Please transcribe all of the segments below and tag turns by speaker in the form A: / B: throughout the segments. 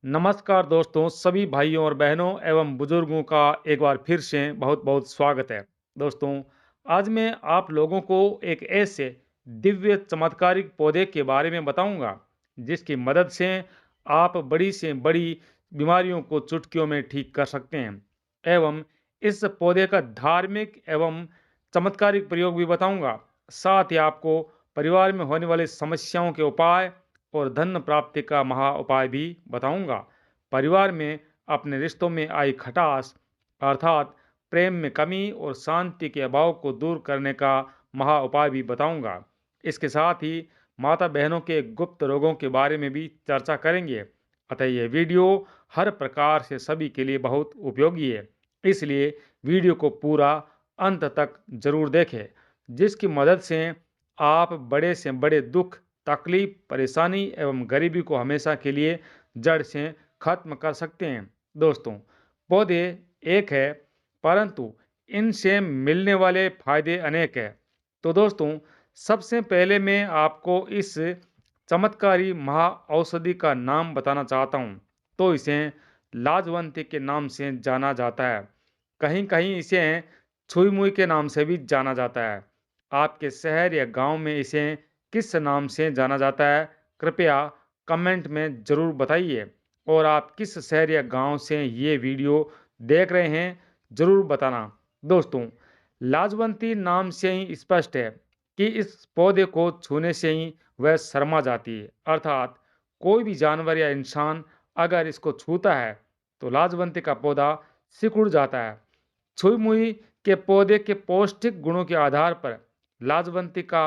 A: नमस्कार दोस्तों, सभी भाइयों और बहनों एवं बुजुर्गों का एक बार फिर से बहुत-बहुत स्वागत है। दोस्तों, आज मैं आप लोगों को एक ऐसे दिव्य चमत्कारिक पौधे के बारे में बताऊंगा, जिसकी मदद से आप बड़ी से बड़ी बीमारियों को चुटकियों में ठीक कर सकते हैं। एवं इस पौधे का धार्मिक एवं चमत्कारिक प्रयोग भी बताऊंगा। साथ ही आपको परिवार में होने वाली समस्याओं के उपाय और धन प्राप्ति का महा उपाय भी बताऊंगा। परिवार में अपने रिश्तों में आई खटास अर्थात प्रेम में कमी और शांति के अभाव को दूर करने का महा उपाय भी बताऊंगा। इसके साथ ही माता बहनों के गुप्त रोगों के बारे में भी चर्चा करेंगे। अतः यह वीडियो हर प्रकार से सभी के लिए बहुत उपयोगी है, इसलिए वीडियो को पूरा अंत तक जरूर देखें, जिसकी मदद से आप बड़े से बड़े दुख, तकलीफ, परेशानी एवं गरीबी को हमेशा के लिए जड़ से खत्म कर सकते हैं। दोस्तों, पौधे एक है, परंतु इनसे मिलने वाले फायदे अनेक हैं। तो दोस्तों, सबसे पहले मैं आपको इस चमत्कारी महा औषधि का नाम बताना चाहता हूँ। तो इसे लाजवंती के नाम से जाना जाता है। कहीं कहीं इसे छुई मुई के नाम से भी जाना जाता है। आपके शहर या गांव में इसे किस नाम से जाना जाता है, कृपया कमेंट में ज़रूर बताइए। और आप किस शहर या गांव से ये वीडियो देख रहे हैं, ज़रूर बताना। दोस्तों, लाजवंती नाम से ही स्पष्ट है कि इस पौधे को छूने से ही वह शर्मा जाती है, अर्थात कोई भी जानवर या इंसान अगर इसको छूता है तो लाजवंती का पौधा सिकुड़ जाता है। छुई मुई के पौधे के पौष्टिक गुणों के आधार पर लाजवंती का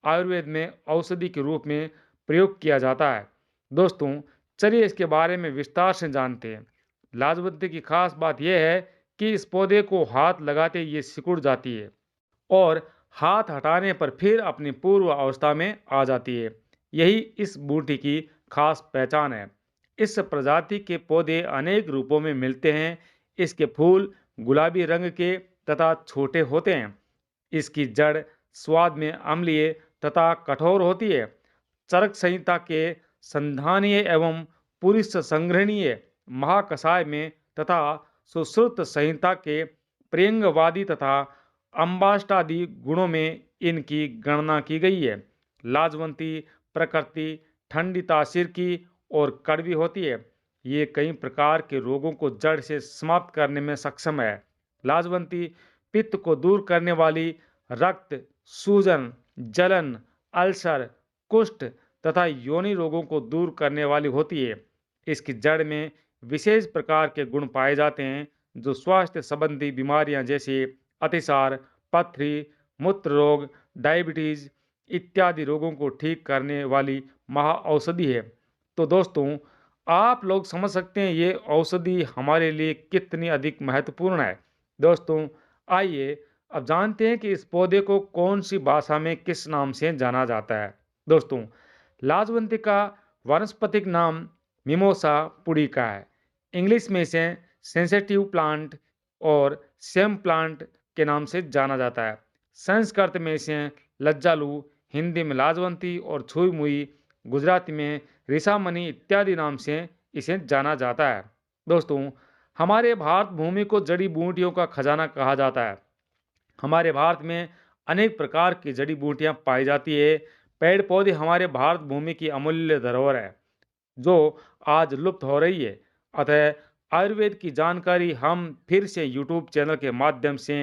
A: आयुर्वेद में औषधि के रूप में प्रयोग किया जाता है। दोस्तों, चलिए इसके बारे में विस्तार से जानते हैं। लाजवंती की खास बात यह है कि इस पौधे को हाथ लगाते ही ये सिकुड़ जाती है और हाथ हटाने पर फिर अपनी पूर्व अवस्था में आ जाती है। यही इस बूटी की खास पहचान है। इस प्रजाति के पौधे अनेक रूपों में मिलते हैं। इसके फूल गुलाबी रंग के तथा छोटे होते हैं। इसकी जड़ स्वाद में अम्लीय तथा कठोर होती है। चरक संहिता के संधानीय एवं पुरुष संग्रहणीय महाकषाय में तथा सुश्रुत संहिता के प्रियंगवादी तथा अम्बाष्टादि गुणों में इनकी गणना की गई है। लाजवंती प्रकृति ठंडी तासीर की और कड़वी होती है। ये कई प्रकार के रोगों को जड़ से समाप्त करने में सक्षम है। लाजवंती पित्त को दूर करने वाली, रक्त, सूजन, जलन, अल्सर, कुष्ठ तथा योनि रोगों को दूर करने वाली होती है। इसकी जड़ में विशेष प्रकार के गुण पाए जाते हैं, जो स्वास्थ्य संबंधी बीमारियां जैसे अतिसार, पथरी, मूत्र रोग, डायबिटीज इत्यादि रोगों को ठीक करने वाली महा औषधि है। तो दोस्तों, आप लोग समझ सकते हैं ये औषधि हमारे लिए कितनी अधिक महत्वपूर्ण है। दोस्तों, आइए अब जानते हैं कि इस पौधे को कौन सी भाषा में किस नाम से जाना जाता है। दोस्तों, लाजवंती का वानस्पतिक नाम मिमोसा पुडिका है। इंग्लिश में इसे सेंसिटिव प्लांट और सेम प्लांट के नाम से जाना जाता है। संस्कृत में इसे लज्जालू, हिंदी में लाजवंती और छुई मुई, गुजराती में ऋषामणि इत्यादि नाम से इसे जाना जाता है। दोस्तों, हमारे भारत भूमि को जड़ी बूटियों का खजाना कहा जाता है। हमारे भारत में अनेक प्रकार की जड़ी बूटियां पाई जाती है। पेड़ पौधे हमारे भारत भूमि की अमूल्य धरोहर है, जो आज लुप्त हो रही है। अतः आयुर्वेद की जानकारी हम फिर से यूट्यूब चैनल के माध्यम से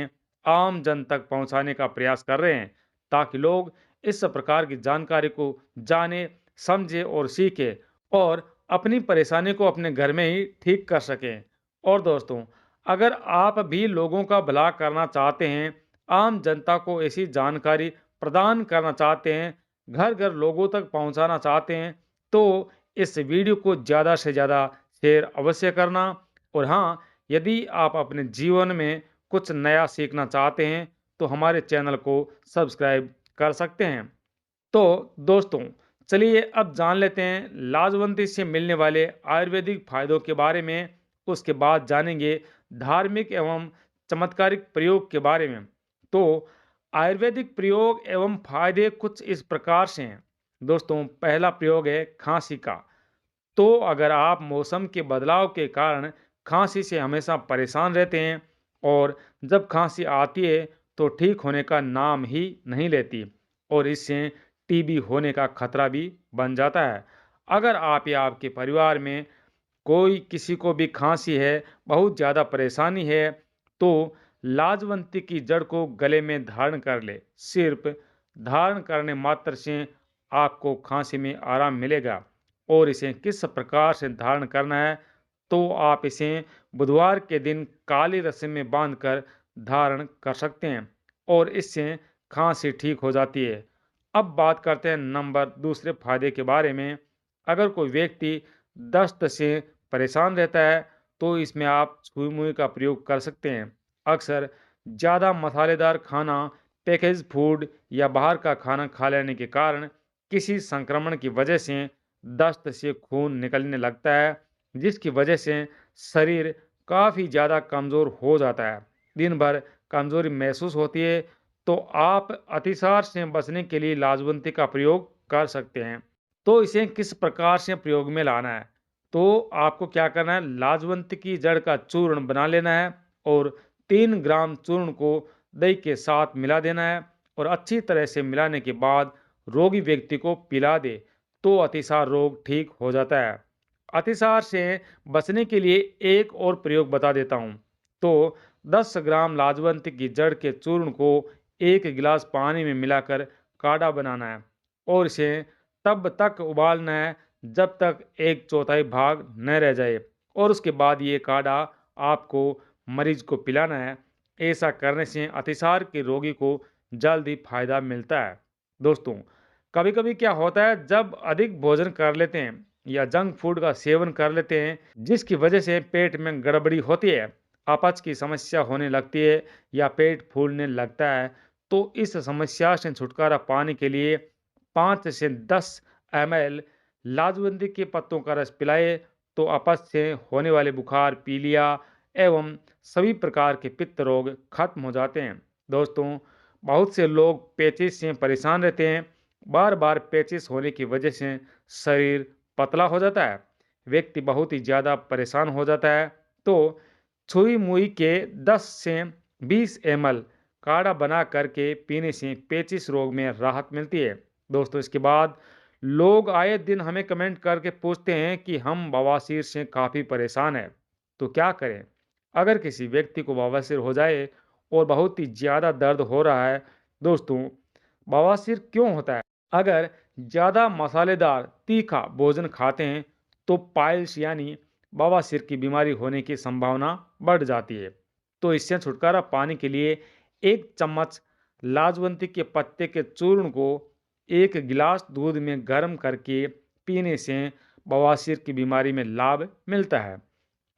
A: आम जन तक पहुंचाने का प्रयास कर रहे हैं, ताकि लोग इस प्रकार की जानकारी को जाने, समझे और सीखे और अपनी परेशानी को अपने घर में ही ठीक कर सकें। और दोस्तों, अगर आप भी लोगों का भला करना चाहते हैं, आम जनता को ऐसी जानकारी प्रदान करना चाहते हैं, घर घर लोगों तक पहुंचाना चाहते हैं, तो इस वीडियो को ज़्यादा से ज़्यादा शेयर अवश्य करना। और हाँ, यदि आप अपने जीवन में कुछ नया सीखना चाहते हैं, तो हमारे चैनल को सब्सक्राइब कर सकते हैं। तो दोस्तों, चलिए अब जान लेते हैं लाजवंती से मिलने वाले आयुर्वेदिक फायदों के बारे में। उसके बाद जानेंगे धार्मिक एवं चमत्कारिक प्रयोग के बारे में। तो आयुर्वेदिक प्रयोग एवं फायदे कुछ इस प्रकार से हैं। दोस्तों, पहला प्रयोग है खांसी का। तो अगर आप मौसम के बदलाव के कारण खांसी से हमेशा परेशान रहते हैं और जब खांसी आती है तो ठीक होने का नाम ही नहीं लेती और इससे टीबी होने का खतरा भी बन जाता है। अगर आप या आपके परिवार में कोई किसी को भी खांसी है, बहुत ज़्यादा परेशानी है, तो लाजवंती की जड़ को गले में धारण कर ले। सिर्फ धारण करने मात्र से आपको खांसी में आराम मिलेगा। और इसे किस प्रकार से धारण करना है, तो आप इसे बुधवार के दिन काली रस्सी में बांधकर धारण कर सकते हैं और इससे खांसी ठीक हो जाती है। अब बात करते हैं नंबर दूसरे फायदे के बारे में। अगर कोई व्यक्ति दस्त से परेशान रहता है तो इसमें आप छुई मुई का प्रयोग कर सकते हैं। अक्सर ज़्यादा मसालेदार खाना, पैकेज फूड या बाहर का खाना खा लेने के कारण किसी संक्रमण की वजह से दस्त से खून निकलने लगता है, जिसकी वजह से शरीर काफ़ी ज़्यादा कमज़ोर हो जाता है। दिन भर कमज़ोरी महसूस होती है, तो आप अतिसार से बचने के लिए लाजवंती का प्रयोग कर सकते हैं। तो इसे किस प्रकार से प्रयोग में लाना है? तो आपको क्या करना है, लाजवंती की जड़ का चूर्ण बना लेना है और 3 ग्राम चूर्ण को दही के साथ मिला देना है और अच्छी तरह से मिलाने के बाद रोगी व्यक्ति को पिला दे, तो अतिसार रोग ठीक हो जाता है। अतिसार से बचने के लिए एक और प्रयोग बता देता हूँ। तो 10 ग्राम लाजवंती की जड़ के चूर्ण को 1 गिलास पानी में मिलाकर काढ़ा बनाना है और इसे तब तक उबालना है जब तक 1/4 भाग न रह जाए और उसके बाद ये काढ़ा आपको मरीज को पिलाना है। ऐसा करने से अतिसार के रोगी को जल्द ही फायदा मिलता है। दोस्तों, कभी-कभी क्या होता है, जब अधिक भोजन कर लेते हैं या जंक फूड का सेवन कर लेते हैं, जिसकी वजह से पेट में गड़बड़ी होती है, अपच की समस्या होने लगती है या पेट फूलने लगता है, तो इस समस्या से छुटकारा पाने के लिए 5 से 10 ml लाजवंती के पत्तों का रस पिलाएं, तो अपच से होने वाले बुखार, पीलिया एवं सभी प्रकार के पित्त रोग खत्म हो जाते हैं। दोस्तों, बहुत से लोग पेचिश से परेशान रहते हैं। बार बार पेचिश होने की वजह से शरीर पतला हो जाता है, व्यक्ति बहुत ही ज़्यादा परेशान हो जाता है। तो छुई मुई के 10 से 20 ml काढ़ा बना करके पीने से पेचिश रोग में राहत मिलती है। दोस्तों, इसके बाद लोग आए दिन हमें कमेंट करके पूछते हैं कि हम बवासीर से काफ़ी परेशान हैं, तो क्या करें? अगर किसी व्यक्ति को बवासीर हो जाए और बहुत ही ज़्यादा दर्द हो रहा है, दोस्तों, बवासीर क्यों होता है? अगर ज़्यादा मसालेदार, तीखा भोजन खाते हैं, तो पाइल्स यानी बवासीर की बीमारी होने की संभावना बढ़ जाती है। तो इससे छुटकारा पाने के लिए 1 चम्मच लाजवंती के पत्ते के चूर्ण को 1 गिलास दूध में गर्म करके पीने से बवासीर की बीमारी में लाभ मिलता है।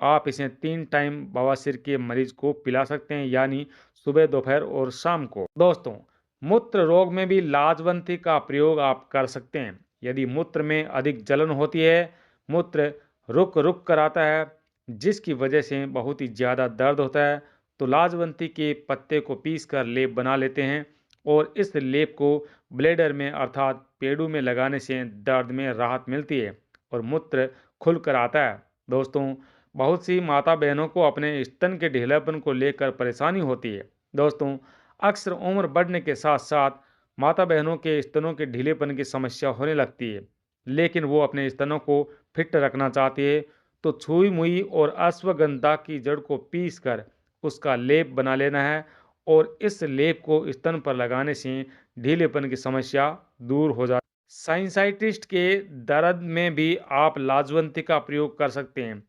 A: आप इसे 3 टाइम बवासीर के मरीज को पिला सकते हैं, यानी सुबह, दोपहर और शाम को। दोस्तों, मूत्र रोग में भी लाजवंती का प्रयोग आप कर सकते हैं। यदि मूत्र में अधिक जलन होती है, मूत्र रुक रुक कर आता है, जिसकी वजह से बहुत ही ज़्यादा दर्द होता है, तो लाजवंती के पत्ते को पीस कर लेप बना लेते हैं और इस लेप को ब्लेडर में अर्थात पेड़ू में लगाने से दर्द में राहत मिलती है और मूत्र खुल कर आता है। दोस्तों, बहुत सी माता बहनों को अपने स्तन के ढीलापन को लेकर परेशानी होती है। दोस्तों, अक्सर उम्र बढ़ने के साथ साथ माता बहनों के स्तनों के ढीलेपन की समस्या होने लगती है, लेकिन वो अपने स्तनों को फिट रखना चाहती है, तो छुई मुई और अश्वगंधा की जड़ को पीस कर उसका लेप बना लेना है और इस लेप को स्तन पर लगाने से ढीलेपन की समस्या दूर हो जाती है। साइनसाइटिस्ट के दर्द में भी आप लाजवंती का प्रयोग कर सकते हैं।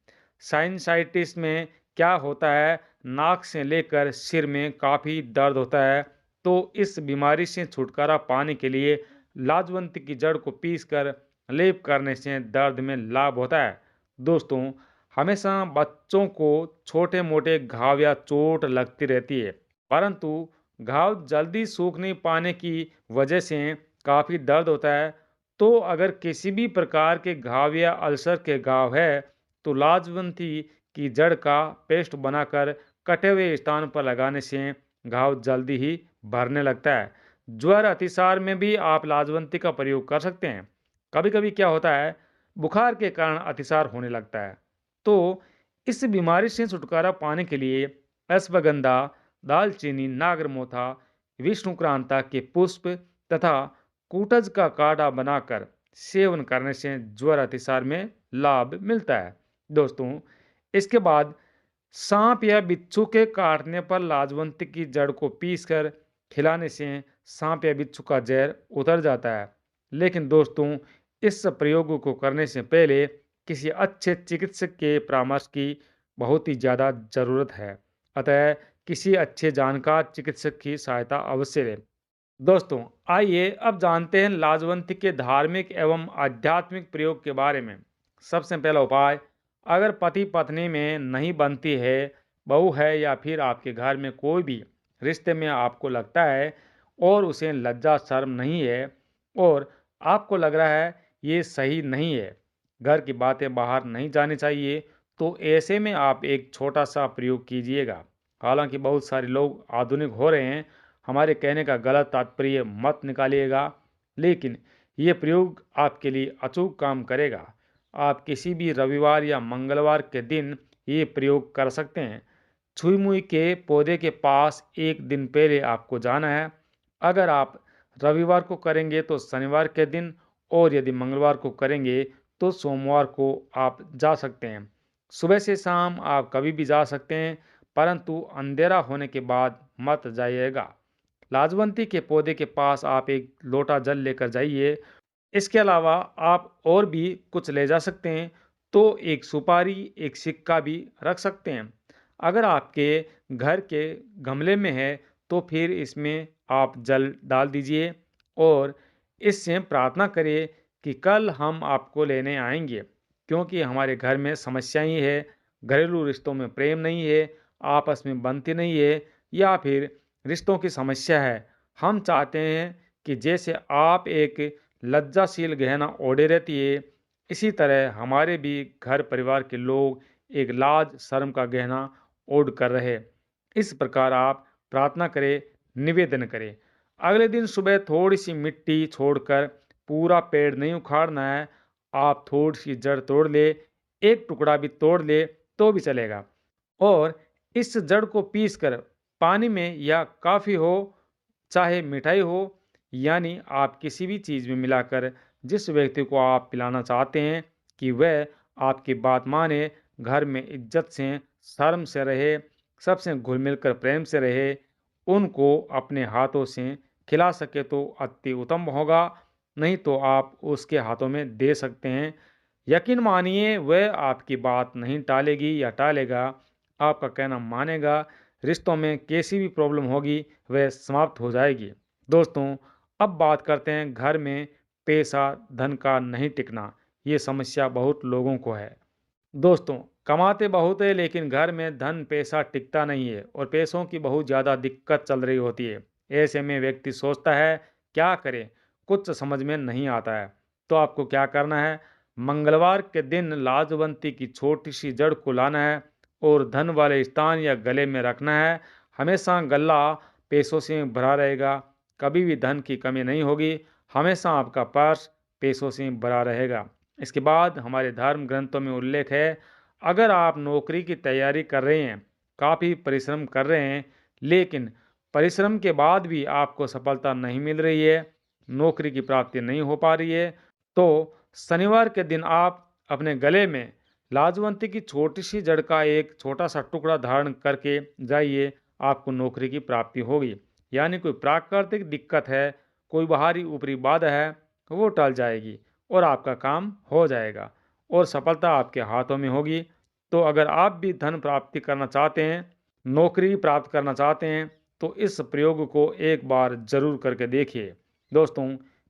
A: साइनसाइटिस में क्या होता है, नाक से लेकर सिर में काफ़ी दर्द होता है, तो इस बीमारी से छुटकारा पाने के लिए लाजवंती की जड़ को पीसकर लेप करने से दर्द में लाभ होता है। दोस्तों, हमेशा बच्चों को छोटे मोटे घाव या चोट लगती रहती है, परंतु घाव जल्दी सूख नहीं पाने की वजह से काफ़ी दर्द होता है। तो अगर किसी भी प्रकार के घाव या अल्सर के घाव है, तो लाजवंती की जड़ का पेस्ट बनाकर कटे हुए स्थान पर लगाने से घाव जल्दी ही भरने लगता है। ज्वर, अतिसार में भी आप लाजवंती का प्रयोग कर सकते हैं। कभी कभी क्या होता है, बुखार के कारण अतिसार होने लगता है। तो इस बीमारी से छुटकारा पाने के लिए अश्वगंधा, दालचीनी, नागरमोथा, विष्णुक्रांता के पुष्प तथा कूटज का काढ़ा बनाकर सेवन करने से ज्वर अतिसार में लाभ मिलता है। दोस्तों, इसके बाद सांप या बिच्छू के काटने पर लाजवंती की जड़ को पीसकर खिलाने से सांप या बिच्छू का जहर उतर जाता है। लेकिन दोस्तों, इस प्रयोग को करने से पहले किसी अच्छे चिकित्सक के परामर्श की बहुत ही ज़्यादा ज़रूरत है। अतः किसी अच्छे जानकार चिकित्सक की सहायता अवश्य लें। दोस्तों, आइए अब जानते हैं लाजवंती के धार्मिक एवं आध्यात्मिक प्रयोग के बारे में। सबसे पहला उपाय, अगर पति पत्नी में नहीं बनती है, बहू है या फिर आपके घर में कोई भी रिश्ते में आपको लगता है और उसे लज्जा शर्म नहीं है और आपको लग रहा है ये सही नहीं है, घर की बातें बाहर नहीं जानी चाहिए, तो ऐसे में आप एक छोटा सा प्रयोग कीजिएगा। हालांकि बहुत सारे लोग आधुनिक हो रहे हैं, हमारे कहने का गलत तात्पर्य मत निकालिएगा, लेकिन ये प्रयोग आपके लिए अचूक काम करेगा। आप किसी भी रविवार या मंगलवार के दिन ये प्रयोग कर सकते हैं। छुई मुई के पौधे के पास एक दिन पहले आपको जाना है। अगर आप रविवार को करेंगे तो शनिवार के दिन, और यदि मंगलवार को करेंगे तो सोमवार को आप जा सकते हैं। सुबह से शाम आप कभी भी जा सकते हैं, परंतु अंधेरा होने के बाद मत जाइएगा। लाजवंती के पौधे के पास आप एक लोटा जल लेकर जाइए। इसके अलावा आप और भी कुछ ले जा सकते हैं, तो एक सुपारी, एक सिक्का भी रख सकते हैं। अगर आपके घर के गमले में है, तो फिर इसमें आप जल डाल दीजिए और इससे प्रार्थना करिए कि कल हम आपको लेने आएंगे, क्योंकि हमारे घर में समस्या ही है, घरेलू रिश्तों में प्रेम नहीं है, आपस में बनती नहीं है, या फिर रिश्तों की समस्या है। हम चाहते हैं कि जैसे आप एक लज्जाशील गहना ओढ़े रहती है, इसी तरह हमारे भी घर परिवार के लोग एक लाज शर्म का गहना ओढ़ कर रहे। इस प्रकार आप प्रार्थना करें, निवेदन करें। अगले दिन सुबह थोड़ी सी मिट्टी छोड़कर, पूरा पेड़ नहीं उखाड़ना है, आप थोड़ी सी जड़ तोड़ ले, एक टुकड़ा भी तोड़ ले तो भी चलेगा, और इस जड़ को पीसकर पानी में, या काफ़ी हो चाहे मिठाई हो, यानी आप किसी भी चीज़ में मिलाकर जिस व्यक्ति को आप पिलाना चाहते हैं कि वह आपकी बात माने, घर में इज्जत से, शर्म से रहे, सबसे घुल मिलकर प्रेम से रहे, उनको अपने हाथों से खिला सके तो अति उत्तम होगा। नहीं तो आप उसके हाथों में दे सकते हैं। यकीन मानिए, वह आपकी बात नहीं टालेगी या टालेगा, आपका कहना मानेगा। रिश्तों में कैसी भी प्रॉब्लम होगी, वह समाप्त हो जाएगी। दोस्तों, अब बात करते हैं घर में पैसा धन का नहीं टिकना। ये समस्या बहुत लोगों को है। दोस्तों, कमाते बहुत है लेकिन घर में धन पैसा टिकता नहीं है और पैसों की बहुत ज़्यादा दिक्कत चल रही होती है। ऐसे में व्यक्ति सोचता है क्या करे, कुछ समझ में नहीं आता है। तो आपको क्या करना है, मंगलवार के दिन लाजवंती की छोटी सी जड़ को लाना है और धन वाले स्थान या गले में रखना है। हमेशा गला पैसों से भरा रहेगा, कभी भी धन की कमी नहीं होगी, हमेशा आपका पर्स पैसों से भरा रहेगा। इसके बाद हमारे धर्म ग्रंथों में उल्लेख है, अगर आप नौकरी की तैयारी कर रहे हैं, काफ़ी परिश्रम कर रहे हैं, लेकिन परिश्रम के बाद भी आपको सफलता नहीं मिल रही है, नौकरी की प्राप्ति नहीं हो पा रही है, तो शनिवार के दिन आप अपने गले में लाजवंती की छोटी सी जड़ का एक छोटा सा टुकड़ा धारण करके जाइए, आपको नौकरी की प्राप्ति होगी। यानी कोई प्राकृतिक दिक्कत है, कोई बाहरी ऊपरी बाधा है, वो टल जाएगी और आपका काम हो जाएगा और सफलता आपके हाथों में होगी। तो अगर आप भी धन प्राप्ति करना चाहते हैं, नौकरी प्राप्त करना चाहते हैं, तो इस प्रयोग को एक बार ज़रूर करके देखिए। दोस्तों,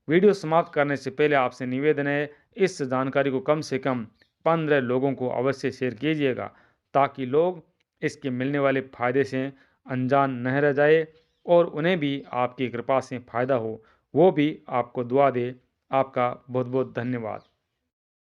A: वीडियो समाप्त करने से पहले आपसे निवेदन है, इस जानकारी को कम से कम 15 लोगों को अवश्य शेयर कीजिएगा, ताकि लोग इसके मिलने वाले फ़ायदे से अनजान न रह जाए और उन्हें भी आपकी कृपा से फ़ायदा हो, वो भी आपको दुआ दे। आपका बहुत बहुत धन्यवाद।